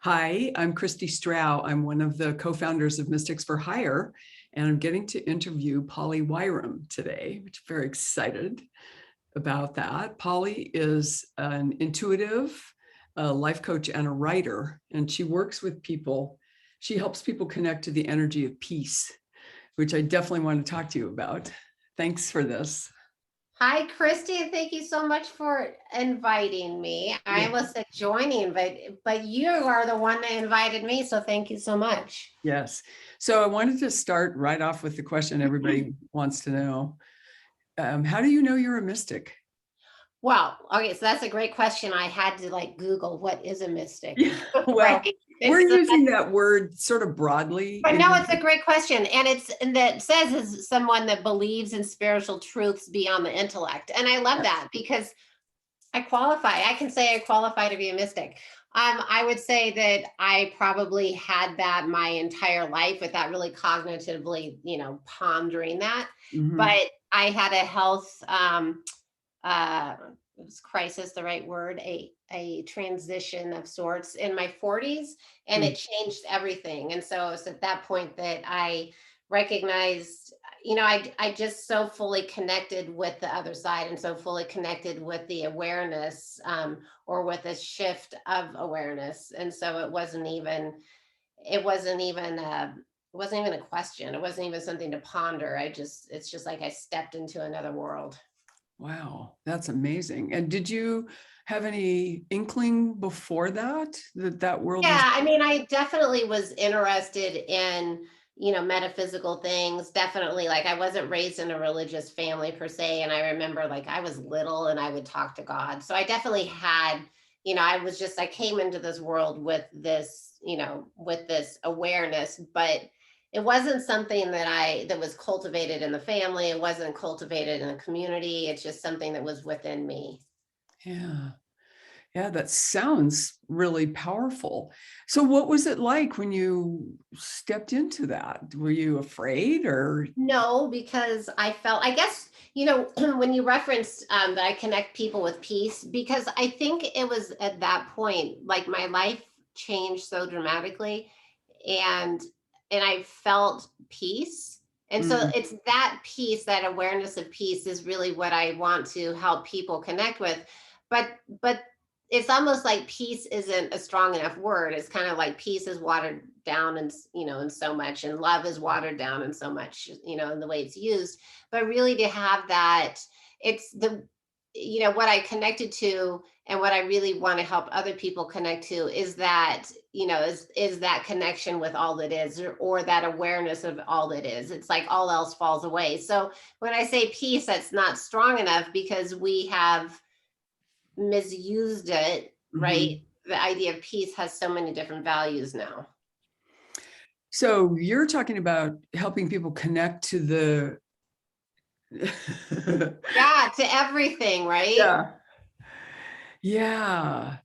Hi, I'm Christy Strau. I'm one of the co-founders of Mystics for Hire, and I'm getting to interview Polly Wyram today, which I'm very excited about that. Polly is an intuitive, a life coach, and a writer, and she works with people. She helps people connect to the energy of peace, which I definitely want to talk to you about. Thanks for this. Hi, Christy, and thank you so much for inviting me. I was joining, but you are the one that invited me, so thank you so much. Yes. So I wanted to start right off with the question everybody wants to know. How do you know you're a mystic? Well, okay, so that's a great question. I had to Google what is a mystic, Yeah, well, right? we're It's using that word sort of broadly. But no, it's a great question, and that says is someone that believes in spiritual truths beyond the intellect, and I love that because I qualify. I can say I qualify to be a mystic. I would say that I probably had that my entire life without really cognitively, pondering that. Mhm. But I had a health uh was crisis the right word? A transition of sorts in my 40s, and Mm. it changed everything. And so it was at that point that I recognized, I just so fully connected with the other side and so fully connected with the awareness, or with a shift of awareness. And so it wasn't even a question. It wasn't even something to ponder. It's just like I stepped into another world. Wow, that's amazing. And did you have any inkling before that that world was? Yeah, I mean, I definitely was interested in, metaphysical things. Definitely, like I wasn't raised in a religious family per se, and I remember like I was little and I would talk to God. So I definitely had, I came into this world with this, with this awareness, but it wasn't something that was cultivated in the family. It wasn't cultivated in the community. It's just something that was within me. Yeah. Yeah, that sounds really powerful. So what was it like when you stepped into that? Were you afraid or? No, because I felt, I guess, when you referenced that I connect people with peace, because I think it was at that point, like my life changed so dramatically, and I felt peace. And so Mm, it's that peace, that awareness of peace is really what I want to help people connect with. But it's almost like peace isn't a strong enough word. It's kind of like peace is watered down and in so much, and love is watered down in so much, in the way it's used. But really to have that, it's the what I connected to, and what I really want to help other people connect to is that, is that connection with all that is, or that awareness of all that is. It's like all else falls away. So when I say peace, that's not strong enough because we have misused it, right? mhm. The idea of peace has so many different values now. So you're talking about helping people connect to the Yeah, to everything, right? yeah. Yeah.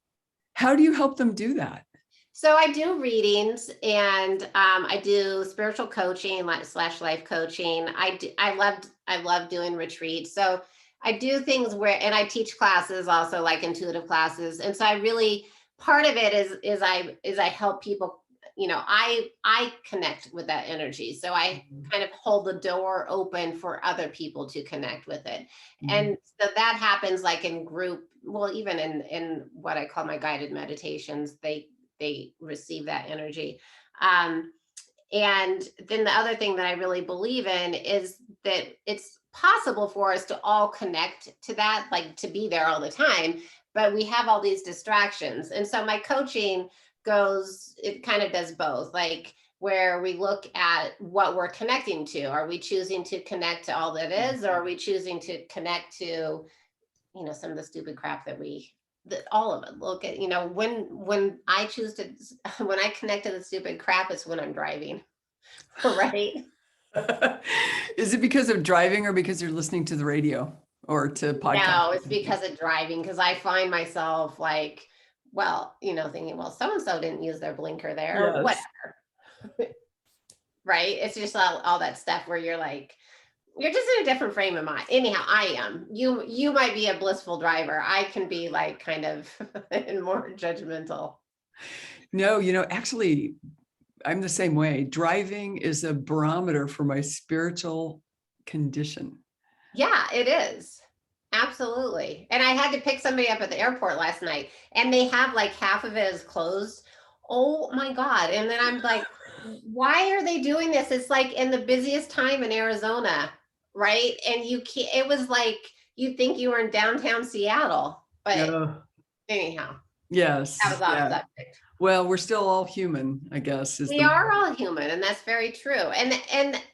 How do you help them do that? So I do readings, and I do spiritual coaching slash life coaching. I love doing retreats. So I do things where, and I teach classes also, like intuitive classes. And so I really, part of it is I help people. I connect with that energy. So I Mhm, kind of hold the door open for other people to connect with it. mhm, And so that happens like in group, well, even in what I call my guided meditations, they receive that energy. Um, and then the other thing that I really believe in is that it's possible for us to all connect to that, like to be there all the time, but we have all these distractions. And so my coaching it kind of does both, like where we look at what we're connecting to. Are we choosing to connect to all that is, or are we choosing to connect to, some of the stupid crap that all of it. Look at, when I choose to, when I connect to the stupid crap, it's when I'm driving, right? mhm. Is it because of driving or because you're listening to the radio or to podcasts No, or it's something? because of driving, because I find myself like, well, thinking, well, so and so didn't use their blinker there, what, Yes. right? It's just all that stuff where you're like, you're just in a different frame of mind. Anyhow, I am. You might be a blissful driver. I can be like kind of and more judgmental. No, actually, I'm the same way. Driving is a barometer for my spiritual condition. Yeah, it is. Absolutely. And I had to pick somebody up at the airport last night, and they have like half of it is closed. Oh my God. And then I'm like, why are they doing this? It's like in the busiest time in Arizona, right? And you can't, it was like you think you were in downtown Seattle. But Oh, anyhow, that yes. was off Yeah. subject. Well, we're still all human, I guess, is We the. are all human, and that's very true. And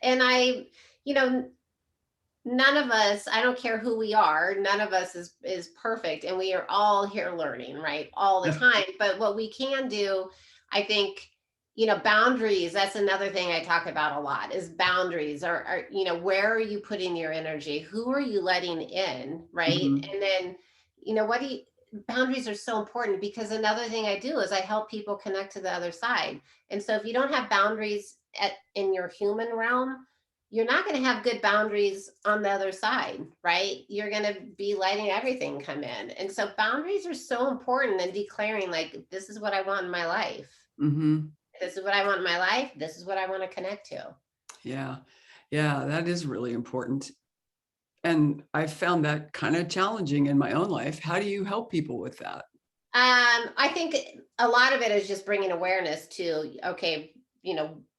I, you know, none of us, I don't care who we are, none of us is perfect, and we are all here learning, right, all the time. But what we can do, I think, boundaries, that's another thing I talk about a lot, is boundaries. Are where are you putting your energy, who are you letting in, right? Mhm. And then, what do you, boundaries are so important, because another thing I do is I help people connect to the other side. And so if you don't have boundaries in your human realm, you're not going to have good boundaries on the other side, right? You're going to be letting everything come in. And so boundaries are so important, and declaring, like, this is what I want in my life. Mhm. This is what I want in my life. This is what I want to connect to. Yeah. Yeah, that is really important. And I found that kind of challenging in my own life. How do you help people with that? I think a lot of it is just bringing awareness to, okay,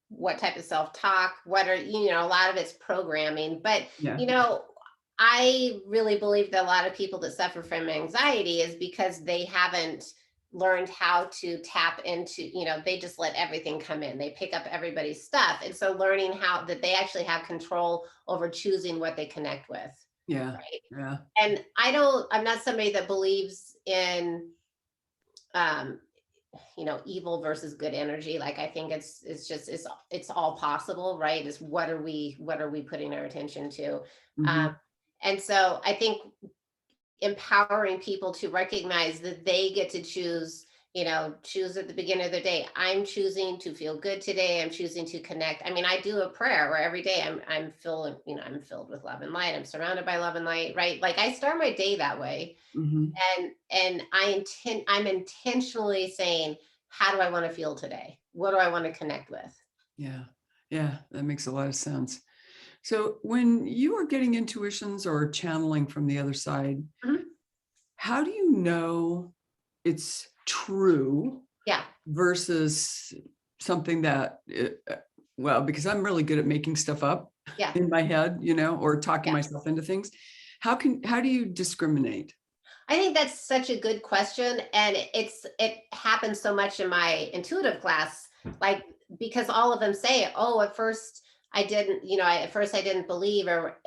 what type of self-talk, what are, a lot of it's programming, but, Yeah. I really believe that a lot of people that suffer from anxiety is because they haven't learned how to tap into, they just let everything come in. They pick up everybody's stuff. And so learning how that they actually have control over choosing what they connect with. Yeah. Right. Yeah. And I'm not somebody that believes in, um, evil versus good energy. Like, I think it's all possible, right? Is what are we putting our attention to? Mhm. And so I think empowering people to recognize that they get to choose, choose at the beginning of the day. I'm choosing to feel good today. I'm choosing to connect. I mean, I do a prayer where every day I'm filled with love and light. I'm surrounded by love and light, right? Like, I start my day that way. Mhm. And I'm intentionally saying, how do I want to feel today? What do I want to connect with? Yeah. Yeah, that makes a lot of sense. So when you are getting intuitions or channeling from the other side, Mhm. how do you know it's true Yeah. versus something that, well, because I'm really good at making stuff up Yeah. in my head, or talking Yeah. myself into things. How do you discriminate? I think that's such a good question. And it happens so much in my intuitive class, like, because all of them say, oh, at first I didn't, at first I didn't believe, or,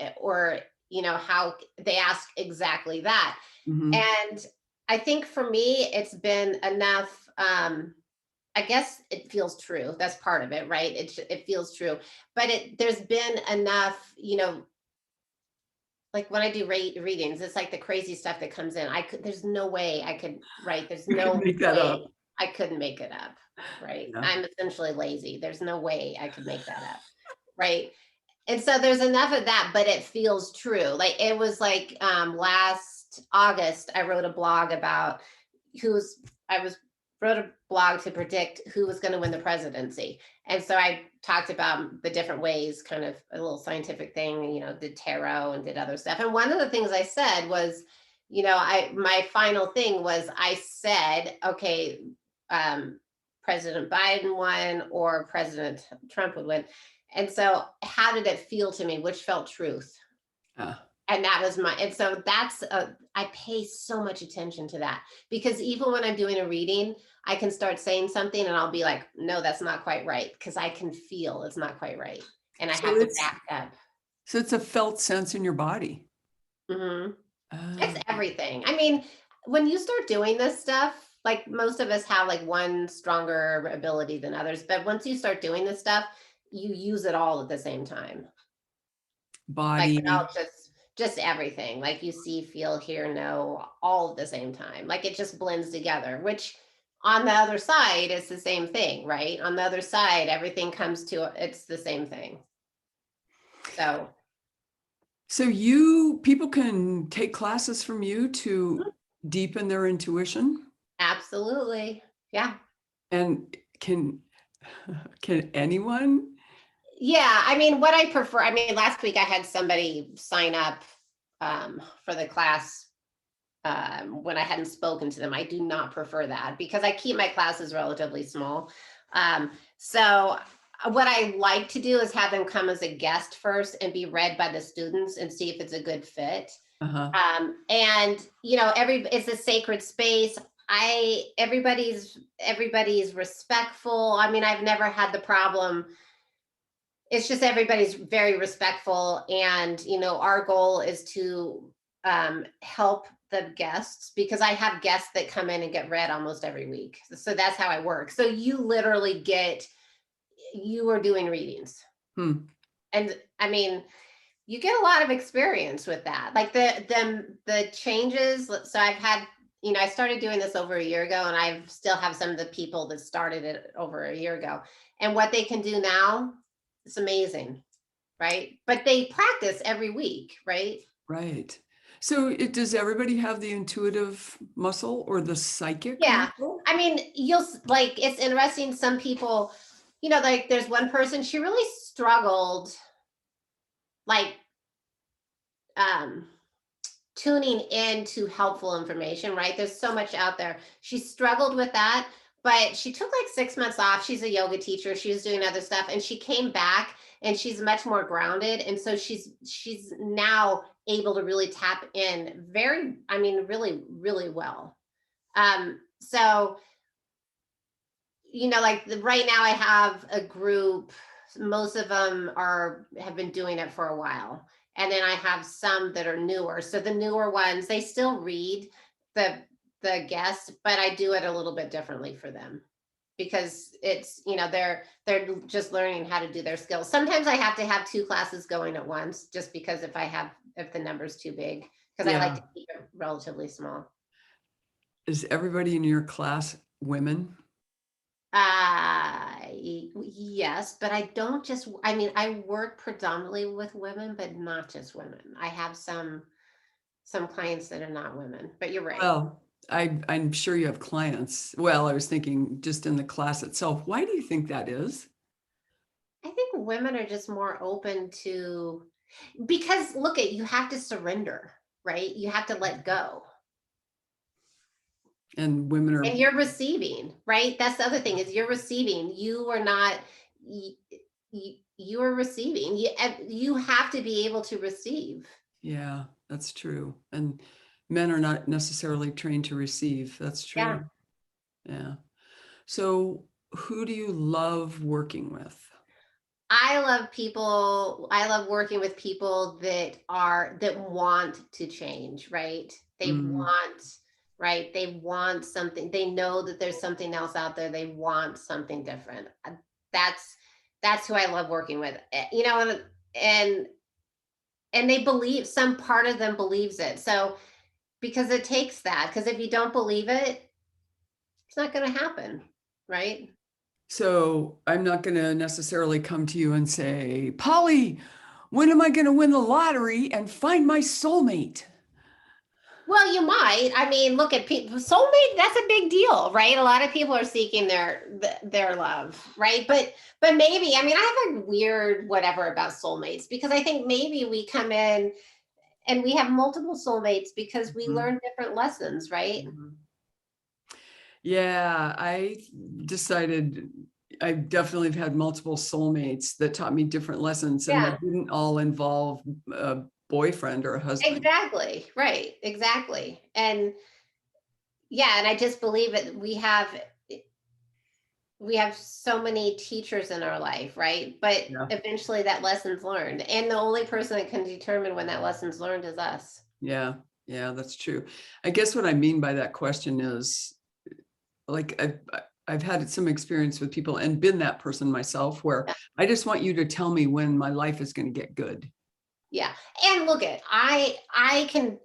how they ask exactly that. Mhm. And I think for me, it's been enough. I guess it feels true. That's part of it, right? It feels true, but there's been enough, like when I do readings, it's like the crazy stuff that comes in. There's no way I could write. There's You could no make that up. way I couldn't make it up, right? Yeah. I'm essentially lazy. There's no way I could make that up, right? And so there's enough of that, but it feels true. Like, it was like, last August, I wrote a blog about who's I was wrote a blog to predict who was going to win the presidency. And so I talked about the different ways, kind of a little scientific thing, did tarot and did other stuff. And one of the things I said was, my final thing was, I said, okay, um, President Biden won or President Trump would win. And so how did it feel to me? Which felt truth? Yeah. And that was and so I pay so much attention to that, because even when I'm doing a reading, I can start saying something and I'll be like, no, that's not quite right, because I can feel it's not quite right. And I So have to it's back up. so it's a felt sense in your body. Hmm. It's Oh, everything. I mean, when you start doing this stuff, like, most of us have like one stronger ability than others, but once you start doing this stuff, you use it all at the same time. Like, body. all just everything, like, you see, feel, hear, know, all at the same time. Like, it just blends together, which on the other side is the same thing, right? On the other side, everything comes to it's the same thing. So, So people can take classes from you to mhm, deepen their intuition. absolutely. Yeah. And can anyone? Yeah, I mean, what I prefer, I mean, last week I had somebody sign up for the class when I hadn't spoken to them. I do not prefer that because I keep my classes relatively small. So what I like to do is have them come as a guest first and be read by the students and see if it's a good fit. Uh-huh. And it's a sacred space. Everybody's respectful. I mean, I've never had the problem. It's just everybody's very respectful, and our goal is to help the guests, because I have guests that come in and get read almost every week. So that's how I work. So you are doing readings. And I mean, you get a lot of experience with that. Like the changes. So I've had, I started doing this over a year ago, and I still have some of the people that started it over a year ago. And what they can do now, it's amazing, right? But they practice every week, right? Right. So does everybody have the intuitive muscle or the psychic Yeah. muscle? I mean, it's interesting. Some people, like there's one person, she really struggled, like, tuning into helpful information, right? There's so much out there. She struggled with that, but she took like 6 months off. She's a yoga teacher. She was doing other stuff, and she came back and she's much more grounded. And so she's now able to really tap in really, really well. So, right now I have a group, most of them have been doing it for a while. And then I have some that are newer. So the newer ones, they still read the guests, but I do it a little bit differently for them, because it's, they're just learning how to do their skills. Sometimes I have to have 2 classes going at once, just because if the number's too big, because I like to keep it relatively small. Is everybody in your class women? Yes, but I work predominantly with women, but not just women. I have some clients that are not women, but you're right. Well, I'm sure you have clients. Well, I was thinking just in the class itself. Why do you think that is? I think women are just more open to, because look you have to surrender, right? You have to let go. And women are, And you're receiving, right? That's the other thing, is you're receiving. You are not, you are receiving. You have to be able to receive. yeah, that's true. And men are not necessarily trained to receive. That's Yeah. true. Yeah. So who do you love working with? I love working with people that want to change, right? Mm, They want something. They know that there's something else out there. They want something different. That's who I love working with. And they believe, some part of them believes it. So, because it takes that, because if you don't believe it, it's not going to happen, right? so I'm not going to necessarily come to you and say, Polly, when am I going to win the lottery and find my soulmate? Well, you might. I mean, look at people. Soulmate, that's a big deal, right? A lot of people are seeking their love, right? But maybe, I mean, I have a weird whatever about soulmates, because I think maybe we come in and we have multiple soulmates because we Mhm. learn different lessons, right? Mhm. Yeah, I decided I definitely have had multiple soulmates that taught me different lessons, and they Yeah, didn't all involve a boyfriend or a husband. exactly. Right. Exactly. And yeah, and I just believe it. We have so many teachers in our life, right? But Yeah. eventually that lesson's learned. And the only person that can determine when that lesson's learned is us. Yeah. Yeah, that's true. I guess what I mean by that question is, like, I've had some experience with people and been that person myself where Yeah. I just want you to tell me when my life is going to get good. Yeah. And look at, I can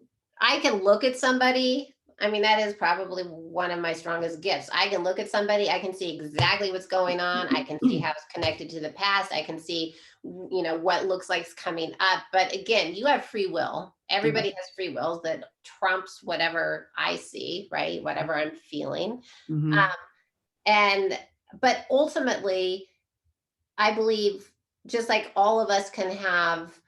look at somebody. I mean, that is probably one of my strongest gifts. I can look at somebody, I can see exactly what's going on. I can see how it's connected to the past. I can see, what looks like it's coming up. But again, you have free will. Yeah. Everybody has free will that trumps whatever I see, right? Whatever I'm feeling. Hmm. Um, But ultimately, I believe just like all of us can have,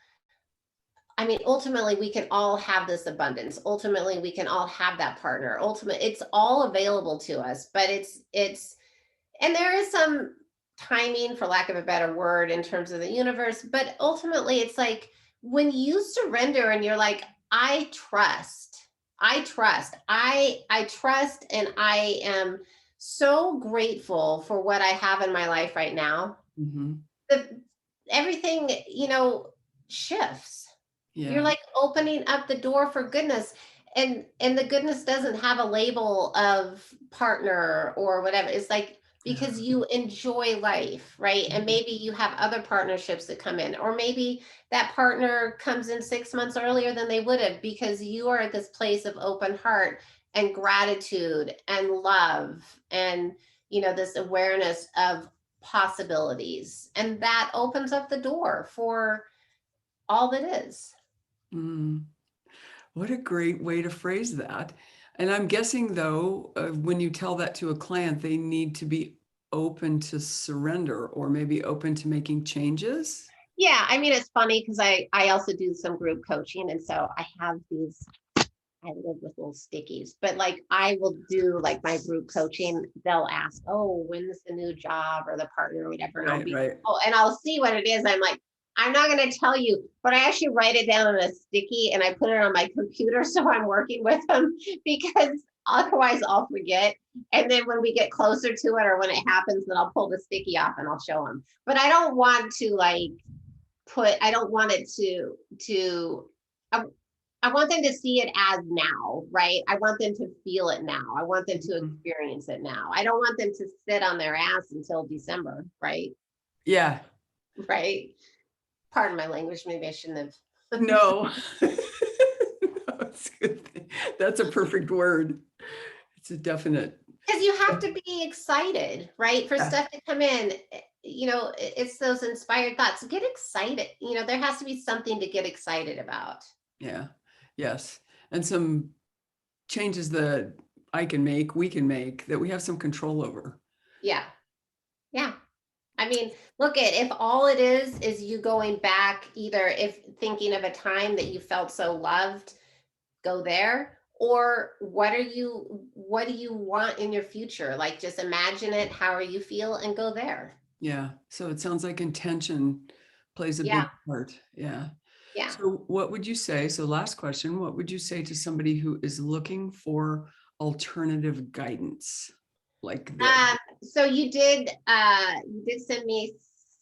I mean, ultimately we can all have this abundance. Ultimately, we can all have that partner. Ultimately, it's all available to us, but and there is some timing, for lack of a better word, in terms of the universe, but ultimately it's like when you surrender and you're like, I trust, and I am so grateful for what I have in my life right now. Mhm. The, everything, shifts. You're Yeah. like opening up the door for goodness. And the goodness doesn't have a label of partner or whatever. It's like because Yeah. you enjoy life, right? And Mhm. maybe you have other partnerships that come in, or maybe that partner comes in 6 months earlier than they would have because you are at this place of open heart and gratitude and love and this awareness of possibilities. And that opens up the door for all that is. Mm. What a great way to phrase that. And I'm guessing, though, when you tell that to a client, they need to be open to surrender or maybe open to making changes. Yeah, I mean, it's funny because I also do some group coaching, and so I have these. I live with little stickies, but like I will do like my group coaching. They'll ask, "Oh, when's the new job or the partner or whatever?" And I'll Right, be, right. "Oh," and I'll see what it is. I'm like, "I'm not going to tell you," but I actually write it down on a sticky and I put it on my computer so I'm working with them because otherwise I'll forget. And then when we get closer to it or when it happens, then I'll pull the sticky off and I'll show them. But I don't want to like I don't want it to I, I want them to see it as now, right? I want them to feel it now. I want them to Mhm. experience it now. I don't want them to sit on their ass until December, right? Yeah. Right. Pardon my language, maybe I shouldn't have. No. No, it's good. That's a perfect word. It's a definite. Because you have to be excited, right? For Yeah. stuff to come in. It's those inspired thoughts. Get excited. There has to be something to get excited about. Yeah. Yes. And some changes that I can make, we can make, that we have some control over. Yeah. Yeah. I mean, look at if all it is you going back, either if thinking of a time that you felt so loved, go there, or what do you want in your future? Like just imagine it, how are you feel, and go there. Yeah. So it sounds like intention plays a Yeah, big part. Yeah. yeah. So what would you say? So last question, what would you say to somebody who is looking for alternative guidance like this? So you did send me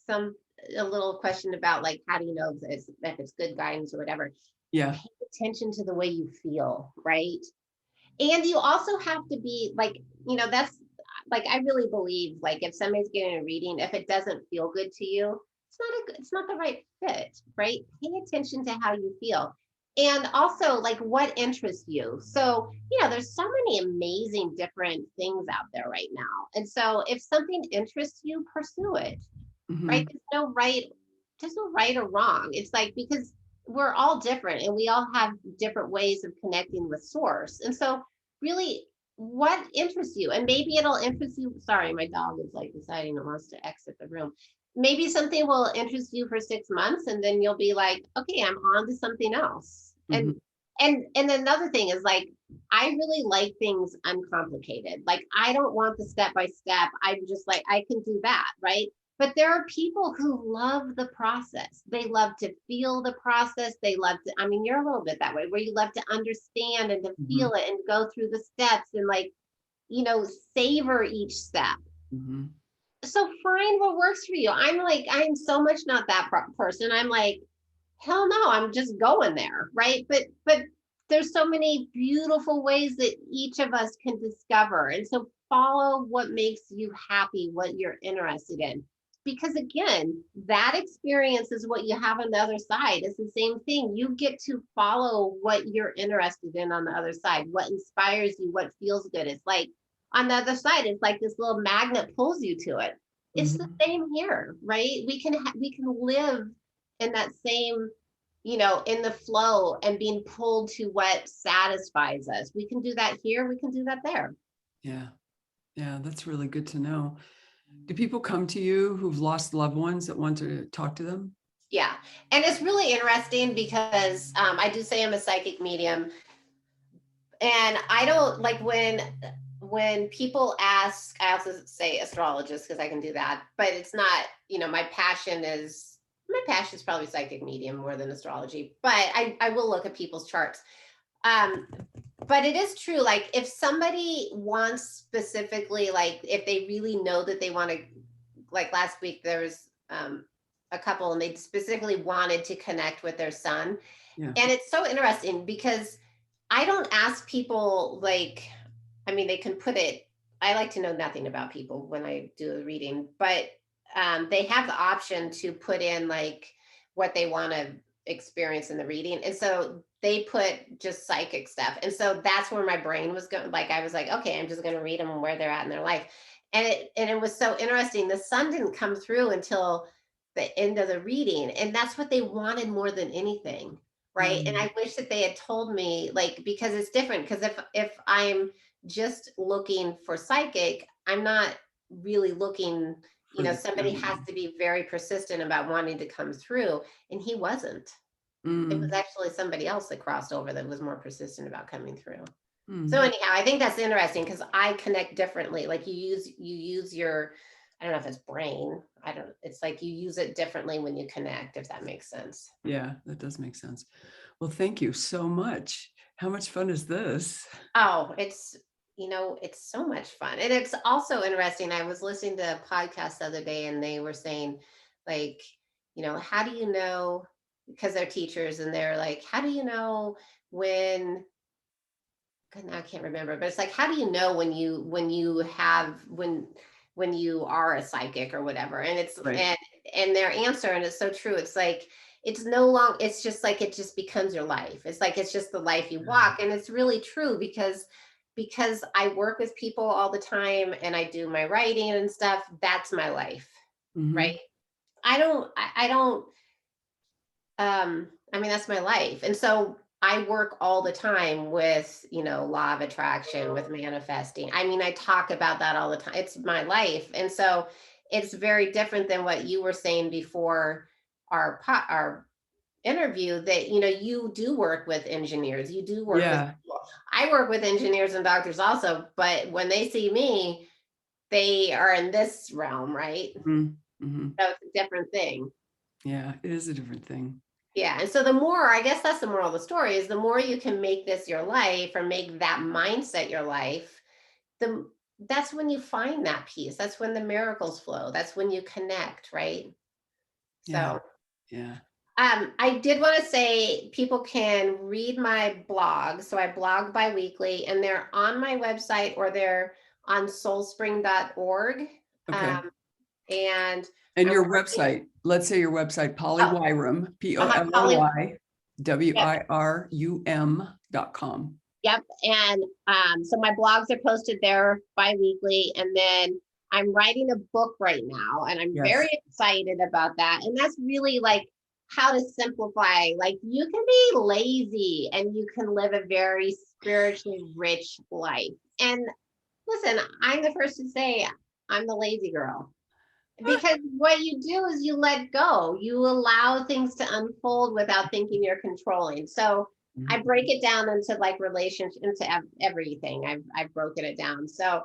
some a little question about like how do you know if it's good guidance or whatever. Yeah. Pay attention to the way you feel, right? And you also have to be like, that's like I really believe like if somebody's getting a reading, if it doesn't feel good to you, it's not the right fit, right? Pay attention to how you feel. And also like what interests you. So, there's so many amazing different things out there right now. And so if something interests you, pursue it, right? Mhm. There's no right or wrong. It's like because we're all different and we all have different ways of connecting with source. And so really what interests you? And maybe it'll interest you. Sorry, my dog is like deciding it wants to exit the room. Maybe something will interest you for 6 months and then you'll be like, okay, I'm on to something else. Mhm. And another thing is like I really like things uncomplicated. Like I don't want the step by step. I'm just like I can do that, right? But there are people who love the process. They love to feel the process. They love to, I mean, you're a little bit that way, where you love to understand and to Mhm. feel it and go through the steps and like, savor each step. Mhm. So find what works for you. I'm so much not that person. I'm like, hell no, I'm just going there, right? But there's so many beautiful ways that each of us can discover. And so follow what makes you happy, what you're interested in. Because again, that experience is what you have on the other side. It's the same thing. You get to follow what you're interested in on the other side, what inspires you, what feels good. It's like on the other side, it's like this little magnet pulls you to it. It's the Mhm. same here, right? We can live in that same, in the flow and being pulled to what satisfies us. We can do that here, we can do that there. Yeah. Yeah, that's really good to know. Do people come to you who've lost loved ones that want to talk to them? Yeah. And it's really interesting because I do say I'm a psychic medium, and I don't like when people ask, I also say astrologist because I can do that, but it's not, my passion is probably psychic medium more than astrology, but I will look at people's charts. Um, but it is true, like if somebody wants specifically, like if they really know that they want to, like last week there was a couple and they specifically wanted to connect with their son. Yeah. And it's so interesting because I don't ask people like, I mean, they can put it, I like to know nothing about people when I do a reading, but they have the option to put in like what they want to experience in the reading. And so they put just psychic stuff. And so that's where my brain was going. Like, I was like, okay, I'm just going to read them where they're at in their life. And it was so interesting. The sun didn't come through until the end of the reading. And that's what they wanted more than anything. Right. And Mm, I wish that they had told me, like, because it's different. Because if I'm just looking for psychic, I'm not really looking, for the somebody has family. to be very persistent about wanting to come through. And he wasn't. It was Mm, actually somebody else that crossed over that was more persistent about coming through. So mm. anyhow, I think that's interesting because I connect differently. Like you use your, I don't know if it's brain. I don't, it's like you use it differently when you connect, if that makes sense. Yeah, that does make sense. Well, thank you so much. How much fun is this? Oh, it's so much fun. And it's also interesting. I was listening to a podcast the other day and they were saying, like, how do you know, because they're teachers and they're like, how do you know when, God, now I can't remember, but it's like, how do you know when you are a psychic or whatever? And it's Right. and their answer, and it's so true. It's like it's no long. It's just like it just becomes your life. It's like it's just the life you walk, and it's really true because I work with people all the time and I do my writing and stuff. That's my life, right? Hmm. I don't I mean, that's my life. And so I work all the time with, law of attraction, with manifesting. I mean, I talk about that all the time. It's my life. And so it's very different than what you were saying before our interview, that you do work with engineers, you do work with Yeah. people. I work with engineers and doctors also, but when they see me, they are in this realm, right? Mm-hmm. So it's a different thing. Yeah, it is a different thing. Yeah. And so the more, I guess that's the moral of the story, is the more you can make this your life or make that mindset your life, the that's when you find that peace. That's when the miracles flow. That's when you connect, right? Yeah. So Yeah. I did want to say people can read my blog. So I blog biweekly and they're on my website or they're on soulspring.org. Okay. Um, and And I'm your working. website, let's say your website, Polly Oh, Wyrum, Polly. POLLYWIRUM.com. Yep. And so my blogs are posted there bi-weekly. And then I'm writing a book right now, and I'm very Yes. excited about that. And that's really like how to simplify. Like you can be lazy and you can live a very spiritually rich life. And listen, I'm the first to say I'm the lazy girl. Because what you do is you let go. You allow things to unfold without thinking you're controlling. So I break it down into like relationship, into everything. I've broken it down. So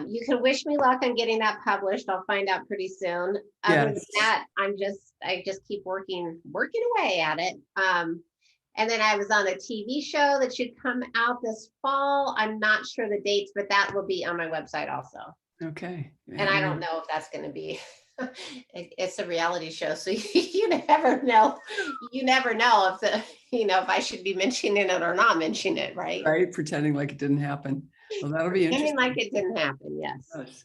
you can wish me luck on getting that published. I'll find out pretty soon. Other than Yes. that, I just keep working away at it. And then I was on a TV show that should come out this fall. I'm not sure the dates, but that will be on my website also. Okay. And I don't And know if that's going to be, it's a reality show. So you never know. You never know if I should be mentioning it or not mentioning it, right? right, pretending like it didn't happen. Well, that'll be Pretending like interesting. it didn't happen. Yes. Yes.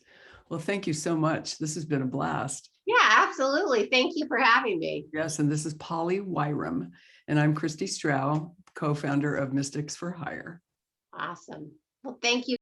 Well, thank you so much. This has been a blast. Yeah, absolutely. Thank you for having me. Yes, and this is Polly Wyrum, and I'm Christy Strow, co-founder of Mystics for Hire. Awesome. Well, thank you.